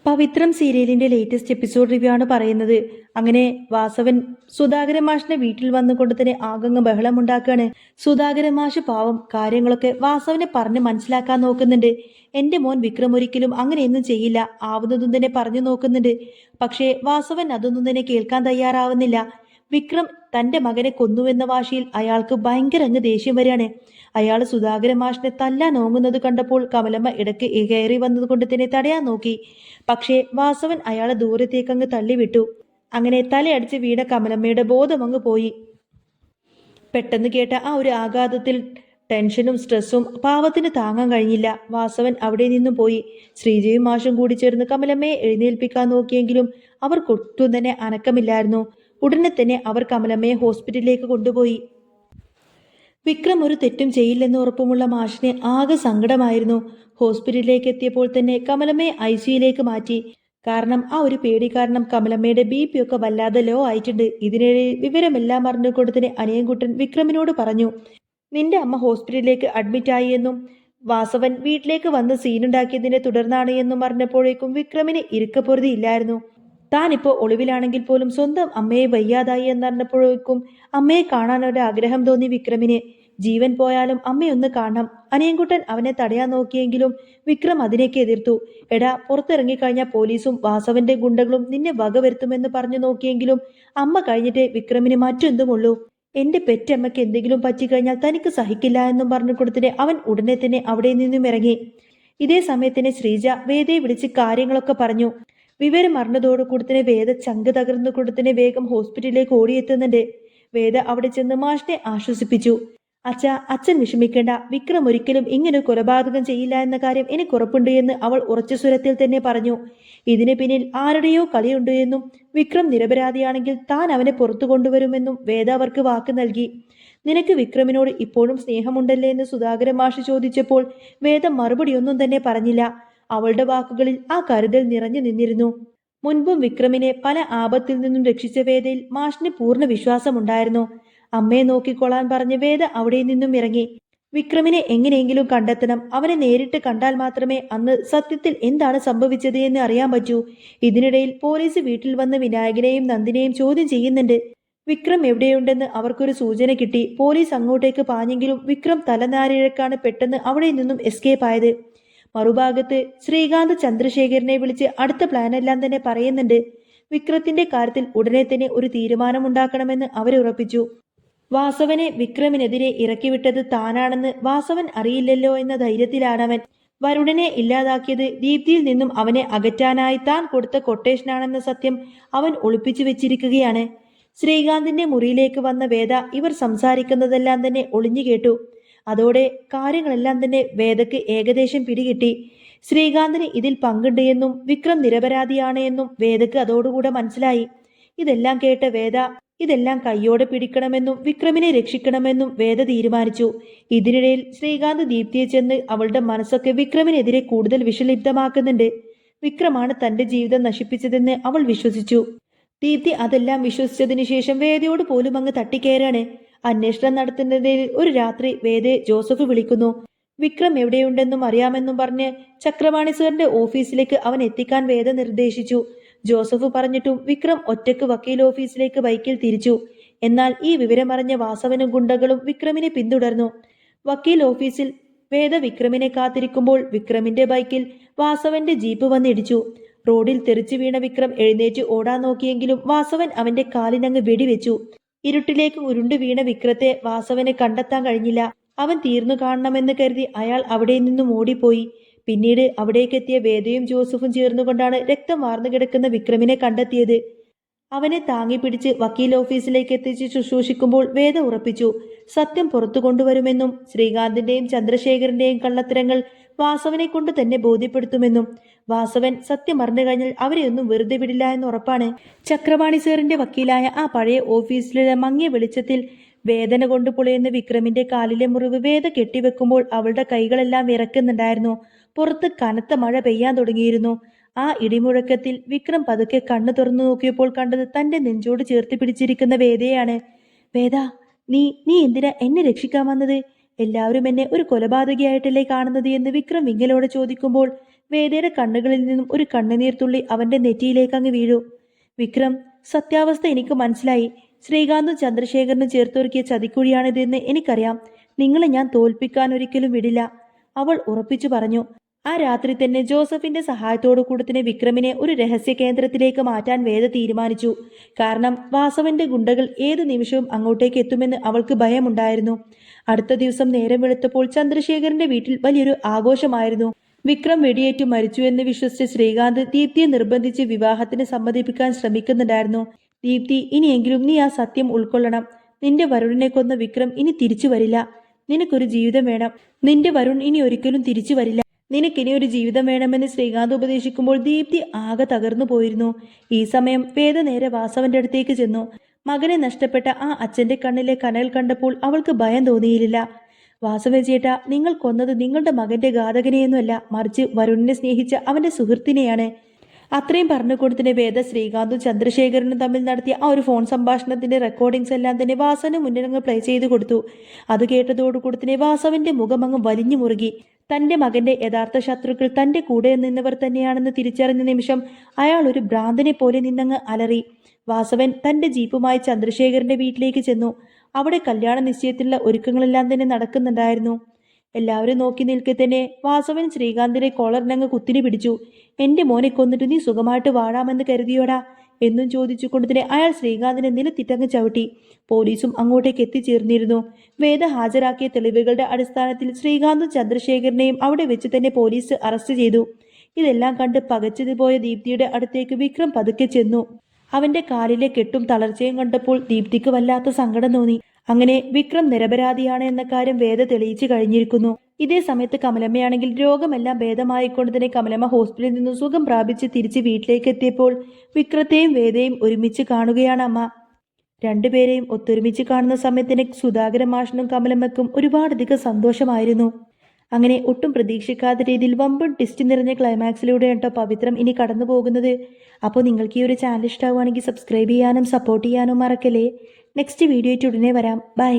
പവിത്രം സീരിയലിന്റെ latest episode review ആണ് പറയുന്നത്. അങ്ങനെ വാസവൻ സുധാകരൻ മാഷിന്റെ വീട്ടിൽ വന്നുകൊണ്ട് തന്നെ ആകങ്ങ് ബഹളമുണ്ടാക്കാണ്. സുധാകരൻ മാഷ് പാവം കാര്യങ്ങളൊക്കെ വാസവനെ പറഞ്ഞ് മനസ്സിലാക്കാൻ നോക്കുന്നുണ്ട്. എന്റെ മോൻ വിക്രം ഒരിക്കലും അങ്ങനെയൊന്നും ചെയ്യില്ല, ആവുന്നതും തന്നെ പറഞ്ഞു നോക്കുന്നുണ്ട്. പക്ഷേ വാസവൻ അതൊന്നും തന്നെ കേൾക്കാൻ തയ്യാറാവുന്നില്ല. വിക്രം തന്റെ മകനെ കൊന്നുവെന്ന വാശിയിൽ അയാൾക്ക് ഭയങ്കര അങ്ങ് ദേഷ്യം വരികയാണ്. അയാൾ സുധാകരൻ മാഷിനെ തല്ലാൻ ഓങ്ങുന്നത് കണ്ടപ്പോൾ കമലമ്മ ഇടയ്ക്ക് കയറി വന്നതുകൊണ്ട് തന്നെ തടയാൻ നോക്കി. പക്ഷേ വാസവൻ അയാളെ ദൂരത്തേക്കങ്ങ് തള്ളിവിട്ടു. അങ്ങനെ തലയടിച്ച് വീണ കമലമ്മയുടെ ബോധമങ്ങ് പോയി. പെട്ടെന്ന് കേട്ട ആ ഒരു ആഘാതത്തിൽ ടെൻഷനും സ്ട്രെസ്സും പാവത്തിന് താങ്ങാൻ കഴിഞ്ഞില്ല. വാസവൻ അവിടെ നിന്നും പോയി. ശ്രീജയും മാഷും കൂടി ചേർന്ന് കമലമ്മയെ എഴുന്നേൽപ്പിക്കാൻ നോക്കിയെങ്കിലും അവർക്കൊട്ടും തന്നെ അനക്കമില്ലായിരുന്നു. ഉടനെ തന്നെ അവർ കമലമ്മയെ ഹോസ്പിറ്റലിലേക്ക് കൊണ്ടുപോയി. വിക്രം ഒരു തെറ്റും ചെയ്യില്ലെന്ന് ഉറപ്പുമുള്ള മാഷിന് ആകെ സങ്കടമായിരുന്നു. ഹോസ്പിറ്റലിലേക്ക് എത്തിയപ്പോൾ തന്നെ കമലമ്മയെ ICUയിലേക്ക് മാറ്റി. കാരണം ആ ഒരു പേടി കാരണം കമലമ്മയുടെ BP ഒക്കെ വല്ലാതെ ലോ ആയിട്ടുണ്ട്. ഇതിനിടെ വിവരമെല്ലാം അറിഞ്ഞുകൊണ്ട് തന്നെ അനിയൻകുട്ടൻ വിക്രമിനോട് പറഞ്ഞു, നിന്റെ അമ്മ ഹോസ്പിറ്റലിലേക്ക് അഡ്മിറ്റ് ആയി എന്നും വാസവൻ വീട്ടിലേക്ക് വന്ന് സീനുണ്ടാക്കിയതിനെ തുടർന്നാണ് എന്നും പറഞ്ഞപ്പോഴേക്കും വിക്രമിന് ഇരിക്കപ്പൊറുതി ഇല്ലായിരുന്നു. താനിപ്പോ ഒളിവിലാണെങ്കിൽ പോലും സ്വന്തം അമ്മയെ വയ്യാതായി എന്നറിഞ്ഞപ്പോഴേക്കും അമ്മയെ കാണാൻ ഒരു ആഗ്രഹം തോന്നി വിക്രമിന്. ജീവൻ പോയാലും അമ്മയൊന്ന് കാണാം. അനിയൻകുട്ടൻ അവനെ തടയാൻ നോക്കിയെങ്കിലും വിക്രം അതിനേക്ക് എതിർത്തു. എടാ, പുറത്തിറങ്ങിക്കഴിഞ്ഞാൽ പോലീസും വാസവന്റെ ഗുണ്ടകളും നിന്നെ വകവരുത്തുമെന്ന് പറഞ്ഞു നോക്കിയെങ്കിലും അമ്മ കഴിഞ്ഞിട്ടേ വിക്രമിന് മറ്റെന്തുമുള്ളൂ. എന്റെ പെറ്റമ്മയ്ക്ക് എന്തെങ്കിലും പറ്റിക്കഴിഞ്ഞാൽ തനിക്ക് സഹിക്കില്ല എന്നും പറഞ്ഞു കൊടുത്തിട്ട് അവൻ ഉടനെ തന്നെ അവിടെ നിന്നും ഇറങ്ങി. ഇതേ സമയത്തിന് ശ്രീജ വേദയെ വിളിച്ച് കാര്യങ്ങളൊക്കെ പറഞ്ഞു. വിവരം അറിഞ്ഞതോടുകൂടി തന്നെ വേദ ചങ്ക് തകർന്നു കൊടുത്തിനെ വേഗം ഹോസ്പിറ്റലിലേക്ക് ഓടിയെത്തുന്നുണ്ട്. വേദ അവിടെ ചെന്ന് മാഷിനെ ആശ്വസിപ്പിച്ചു. അച്ഛൻ വിഷമിക്കേണ്ട, വിക്രം ഒരിക്കലും ഇങ്ങനെ കൊലപാതകം ചെയ്യില്ല എന്ന കാര്യം എനിക്ക് ഉറപ്പുണ്ട് എന്ന് അവൾ ഉറച്ച സ്വരത്തിൽ തന്നെ പറഞ്ഞു. ഇതിന് പിന്നിൽ ആരുടെയോ കളിയുണ്ട് എന്നും വിക്രം നിരപരാധിയാണെങ്കിൽ താൻ അവനെ പുറത്തു കൊണ്ടുവരുമെന്നും വേദ അവർക്ക് വാക്ക് നൽകി. നിനക്ക് വിക്രമിനോട് ഇപ്പോഴും സ്നേഹമുണ്ടല്ലേ എന്ന് സുധാകരൻ മാഷ് ചോദിച്ചപ്പോൾ വേദ മറുപടിയൊന്നും തന്നെ പറഞ്ഞില്ല. അവളുടെ വാക്കുകളിൽ ആ കരുതൽ നിറഞ്ഞു നിന്നിരുന്നു. മുൻപും വിക്രമിനെ പല ആപത്തിൽ നിന്നും രക്ഷിച്ച വേദയിൽ മാഷിന് പൂർണ്ണ വിശ്വാസമുണ്ടായിരുന്നു. അമ്മയെ നോക്കിക്കൊള്ളാൻ പറഞ്ഞ് വേദ അവിടെ നിന്നും ഇറങ്ങി. വിക്രമിനെ എങ്ങനെയെങ്കിലും കണ്ടെത്തണം. അവനെ നേരിട്ട് കണ്ടാൽ മാത്രമേ അന്ന് സത്യത്തിൽ എന്താണ് സംഭവിച്ചത് എന്ന് അറിയാൻ പറ്റൂ. ഇതിനിടയിൽ പോലീസ് വീട്ടിൽ വന്ന് വിനായകനെയും നന്ദിനെയും ചോദ്യം ചെയ്യുന്നുണ്ട്. വിക്രം എവിടെയുണ്ടെന്ന് അവർക്കൊരു സൂചന കിട്ടി. പോലീസ് അങ്ങോട്ടേക്ക് പാഞ്ഞെങ്കിലും വിക്രം തലനാരിഴക്കാണ് പെട്ടെന്ന് അവിടെ നിന്നും എസ്കേപ്പ് ആയത്. മറുഭാഗത്ത് ശ്രീകാന്ത് ചന്ദ്രശേഖരനെ വിളിച്ച് അടുത്ത പ്ലാനെല്ലാം തന്നെ പറയുന്നുണ്ട്. വിക്രത്തിന്റെ കാര്യത്തിൽ ഉടനെ തന്നെ ഒരു തീരുമാനമുണ്ടാക്കണമെന്ന് അവരുറപ്പിച്ചു. വാസവനെ വിക്രമിനെതിരെ ഇറക്കിവിട്ടത് താനാണെന്ന് വാസവൻ അറിയില്ലല്ലോ എന്ന ധൈര്യത്തിലാണവൻ. വരുണനെ ഇല്ലാതാക്കിയത് ദീപ്തിയിൽ നിന്നും അവനെ അകറ്റാനായി താൻ കൊടുത്ത കൊട്ടേഷനാണെന്ന സത്യം അവൻ ഒളിപ്പിച്ചു വെച്ചിരിക്കുകയാണ്. ശ്രീകാന്തിന്റെ മുറിയിലേക്ക് വന്ന വേദ ഇവർ സംസാരിക്കുന്നതെല്ലാം തന്നെ ഒളിഞ്ഞു കേട്ടു. അതോടെ കാര്യങ്ങളെല്ലാം തന്നെ വേദക്ക് ഏകദേശം പിടികിട്ടി. ശ്രീകാന്തിന് ഇതിൽ പങ്കുണ്ട് എന്നും വിക്രം നിരപരാധിയാണ് എന്നും വേദക്ക് അതോടുകൂടെ മനസ്സിലായി. ഇതെല്ലാം കേട്ട വേദ ഇതെല്ലാം കയ്യോടെ പിടിക്കണമെന്നും വിക്രമിനെ രക്ഷിക്കണമെന്നും വേദ തീരുമാനിച്ചു. ഇതിനിടയിൽ ശ്രീകാന്ത് ദീപ്തിയെ ചെന്ന് അവളുടെ മനസ്സൊക്കെ വിക്രമിനെതിരെ കൂടുതൽ വിഷലിപ്തമാക്കുന്നുണ്ട്. വിക്രമാണ് തന്റെ ജീവിതം നശിപ്പിച്ചതെന്ന് അവൾ വിശ്വസിച്ചു. ദീപ്തി അതെല്ലാം വിശ്വസിച്ചതിന് ശേഷം വേദയോട് പോലും അങ്ങ് തട്ടിക്കയറാണ്. അന്വേഷണം നടത്തുന്നതിൽ ഒരു രാത്രി വേദയെ ജോസഫ് വിളിക്കുന്നു. വിക്രം എവിടെയുണ്ടെന്നും അറിയാമെന്നും പറഞ്ഞ് ചക്രവാണി സാറിന്റെ ഓഫീസിലേക്ക് അവൻ എത്തിക്കാൻ വേദ നിർദ്ദേശിച്ചു. ജോസഫ് പറഞ്ഞിട്ടും വിക്രം ഒറ്റയ്ക്ക് വക്കീൽ ഓഫീസിലേക്ക് ബൈക്കിൽ തിരിച്ചു. എന്നാൽ ഈ വിവരമറിഞ്ഞ വാസവനും ഗുണ്ടകളും വിക്രമിനെ പിന്തുടർന്നു. വക്കീൽ ഓഫീസിൽ വേദ വിക്രമിനെ കാത്തിരിക്കുമ്പോൾ വിക്രമിന്റെ ബൈക്കിൽ വാസവന്റെ ജീപ്പ് വന്നിടിച്ചു. റോഡിൽ തെറിച്ചു വീണ വിക്രം എഴുന്നേറ്റ് ഓടാൻ നോക്കിയെങ്കിലും വാസവൻ അവന്റെ കാലിനങ്ങ് വെടിവെച്ചു. ഇരുട്ടിലേക്ക് ഉരുണ്ടു വീണ വിക്രത്തെ വാസവന് കണ്ടെത്താൻ കഴിഞ്ഞില്ല. അവൻ തീർന്നു കാണണമെന്ന് കരുതി അയാൾ അവിടെ നിന്നും ഓടിപ്പോയി. പിന്നീട് അവിടേക്കെത്തിയ വേദയും ജോസഫും ചേർന്നുകൊണ്ടാണ് രക്തം വാർന്നു കിടക്കുന്ന വിക്രമിനെ കണ്ടെത്തിയത്. അവനെ താങ്ങി പിടിച്ച് വക്കീൽ ഓഫീസിലേക്ക് എത്തിച്ച് ശുശ്രൂഷിക്കുമ്പോൾ വേദ ഉറപ്പിച്ചു, സത്യം പുറത്തു കൊണ്ടുവരുമെന്നും ശ്രീകാന്തിന്റെയും ചന്ദ്രശേഖരന്റെയും കള്ളത്തരങ്ങൾ വാസവനെ കൊണ്ട് തന്നെ ബോധ്യപ്പെടുത്തുമെന്നും. വാസവൻ സത്യം അറിഞ്ഞു കഴിഞ്ഞാൽ അവരെയൊന്നും വെറുതെ വിടില്ല എന്ന് ഉറപ്പാണ്. ചക്രവാണി സാറിന്റെ വക്കീലായ ആ പഴയ ഓഫീസിലെ മങ്ങിയ വെളിച്ചത്തിൽ വേദന കൊണ്ട് പുളയുന്ന വിക്രമിന്റെ കാലിലെ മുറിവ് വേദ കെട്ടിവെക്കുമ്പോൾ അവളുടെ കൈകളെല്ലാം വിറക്കുന്നുണ്ടായിരുന്നു. പുറത്ത് കനത്ത മഴ പെയ്യാൻ തുടങ്ങിയിരുന്നു. ആ ഇടിമുഴക്കത്തിൽ വിക്രം പതുക്കെ കണ്ണു തുറന്നു നോക്കിയപ്പോൾ കണ്ടത് തന്റെ നെഞ്ചോട് ചേർത്ത് പിടിച്ചിരിക്കുന്ന വേദയാണ്. വേദ, നീ എന്തിനാ എന്നെ രക്ഷിക്കാൻ വന്നത്? എല്ലാവരും എന്നെ ഒരു കൊലപാതകയായിട്ടല്ലേ കാണുന്നത് എന്ന് വിക്രം വിങ്ങലോടെ ചോദിക്കുമ്പോൾ വേദയുടെ കണ്ണുകളിൽ നിന്നും ഒരു കണ്ണുനീർത്തുള്ളി അവന്റെ നെറ്റിയിലേക്ക് അങ്ങ് വീഴു. വിക്രം, സത്യാവസ്ഥ എനിക്ക് മനസ്സിലായി. ശ്രീകാന്തും ചന്ദ്രശേഖരനും ചേർത്തൊരുക്കിയ ചതിക്കുഴിയാണിതെന്ന് എനിക്കറിയാം. നിങ്ങളെ ഞാൻ തോൽപ്പിക്കാൻ ഒരിക്കലും വിടില്ല, അവൾ ഉറപ്പിച്ചു പറഞ്ഞു. ആ രാത്രി തന്നെ ജോസഫിന്റെ സഹായത്തോടു കൂടി തന്നെ വിക്രമിനെ ഒരു രഹസ്യ കേന്ദ്രത്തിലേക്ക് മാറ്റാൻ വേദ തീരുമാനിച്ചു. കാരണം വാസവന്റെ ഗുണ്ടകൾ ഏത് നിമിഷവും അങ്ങോട്ടേക്ക് എത്തുമെന്ന് അവൾക്ക് ഭയമുണ്ടായിരുന്നു. അടുത്ത ദിവസം നേരം വെളുത്തപ്പോൾ ചന്ദ്രശേഖരന്റെ വീട്ടിൽ വലിയൊരു ആഘോഷമായിരുന്നു. വിക്രം വെടിയേറ്റു മരിച്ചു എന്ന് വിശ്വസിച്ച ശ്രീകാന്ത് ദീപ്തിയെ നിർബന്ധിച്ച് വിവാഹത്തിന് സമ്മതിപ്പിക്കാൻ ശ്രമിക്കുന്നുണ്ടായിരുന്നു. ദീപ്തി, ഇനിയെങ്കിലും നീ ആ സത്യം ഉൾക്കൊള്ളണം. നിന്റെ വരുണിനെ കൊന്ന വിക്രം ഇനി തിരിച്ചു വരില്ല. നിനക്കൊരു ജീവിതം വേണം. നിന്റെ വരുൺ ഇനി ഒരിക്കലും തിരിച്ചു വരില്ല. നിനക്കിനി ഒരു ജീവിതം വേണമെന്ന് ശ്രീകാന്ത് ഉപദേശിക്കുമ്പോൾ ദീപ്തി ആകെ തകർന്നു പോയിരുന്നു. ഈ സമയം വേദ നേരെ വാസവന്റെ അടുത്തേക്ക് ചെന്നു. മകനെ നഷ്ടപ്പെട്ട ആ അച്ഛന്റെ കണ്ണിലെ കനൽ കണ്ടപ്പോൾ അവൾക്ക് ഭയം തോന്നിയില്ല. വാസവ ചേട്ടാ, നിങ്ങൾ കൊന്നത് നിങ്ങളുടെ മകന്റെ ഘാതകനെയൊന്നുമല്ല, മറിച്ച് വരുണിനെ സ്നേഹിച്ച അവന്റെ സുഹൃത്തിനെയാണ്. അത്രയും പറഞ്ഞുകൊണ്ട് തന്നെ വേദ ശ്രീകാന്തും ചന്ദ്രശേഖരനും തമ്മിൽ നടത്തിയ ആ ഒരു ഫോൺ സംഭാഷണത്തിന്റെ റെക്കോർഡിങ്സ് എല്ലാം തന്നെ വാസവന് മുന്നിലങ്ങ് പ്ലേ ചെയ്ത് കൊടുത്തു. അത് കേട്ടതോടുകൂടി തന്നെ വാസവന്റെ മുഖമങ്ങ് വലിഞ്ഞു മുറുകി. തന്റെ മകന്റെ യഥാർത്ഥ ശത്രുക്കൾ തന്റെ കൂടെ നിന്നവർ തന്നെയാണെന്ന് തിരിച്ചറിഞ്ഞ നിമിഷം അയാൾ ഒരു ഭ്രാന്തനെ പോലെ നിന്നങ്ങ് അലറി. വാസവൻ തന്റെ ജീപ്പുമായി ചന്ദ്രശേഖരന്റെ വീട്ടിലേക്ക് ചെന്നു. അവിടെ കല്യാണ നിശ്ചയത്തിലുള്ള ഒരുക്കങ്ങളെല്ലാം തന്നെ നടക്കുന്നുണ്ടായിരുന്നു. എല്ലാവരും നോക്കി നിൽക്കെ തന്നെ വാസവൻ ശ്രീകാന്തിനെ കോളറിനങ്ങ് കുത്തിനി പിടിച്ചു. എന്റെ മോനെ കൊന്നിട്ട് നീ സുഖമായിട്ട് വാഴാമെന്ന് കരുതിയോടാ എന്നും ചോദിച്ചുകൊണ്ട് തന്നെ അയാൾ ശ്രീകാന്തിനെ നിലത്തിട്ടങ്ങ് ചവിട്ടി. പോലീസും അങ്ങോട്ടേക്ക് എത്തിച്ചേർന്നിരുന്നു. വേദ ഹാജരാക്കിയ തെളിവുകളുടെ അടിസ്ഥാനത്തിൽ ശ്രീകാന്തും ചന്ദ്രശേഖരനെയും അവിടെ വെച്ച് തന്നെ പോലീസ് അറസ്റ്റ് ചെയ്തു. ഇതെല്ലാം കണ്ട് പകച്ചത് പോയ ദീപ്തിയുടെ അടുത്തേക്ക് വിക്രം പതുക്കെ ചെന്നു. അവന്റെ കാലിലെ കെട്ടും തളർച്ചയും കണ്ടപ്പോൾ ദീപ്തിക്ക് വല്ലാത്ത സങ്കടം തോന്നി. അങ്ങനെ വിക്രം നിരപരാധിയാണ് എന്ന കാര്യം വേദ തെളിയിച്ചു കഴിഞ്ഞിരിക്കുന്നു. ഇതേ സമയത്ത് കമലമ്മയാണെങ്കിൽ രോഗമെല്ലാം ഭേദമായിക്കൊണ്ട് തന്നെ കമലമ്മ ഹോസ്പിറ്റലിൽ നിന്ന് സുഖം പ്രാപിച്ച് തിരിച്ച് വീട്ടിലേക്ക് എത്തിയപ്പോൾ വിക്രത്തെയും വേദയും ഒരുമിച്ച് കാണുകയാണ് അമ്മ. രണ്ടുപേരെയും ഒത്തൊരുമിച്ച് കാണുന്ന സമയത്തിന് സുധാകരൻ മാഷിനും കമലമ്മയ്ക്കും ഒരുപാടധികം സന്തോഷമായിരുന്നു. അങ്ങനെ ഒട്ടും പ്രതീക്ഷിക്കാത്ത രീതിയിൽ വമ്പൻ ട്വിസ്റ്റ് നിറഞ്ഞ ക്ലൈമാക്സിലൂടെയാണ് കേട്ടോ പവിത്രം ഇനി കടന്നു പോകുന്നത്. അപ്പോൾ നിങ്ങൾക്ക് ഈ ഒരു ചാനൽ ഇഷ്ടമാവുകയാണെങ്കിൽ സബ്സ്ക്രൈബ് ചെയ്യാനും സപ്പോർട്ട് ചെയ്യാനും മറക്കല്ലേ. നെക്സ്റ്റ് വീഡിയോ ആയിട്ട് ഉടനെ വരാം. ബൈ.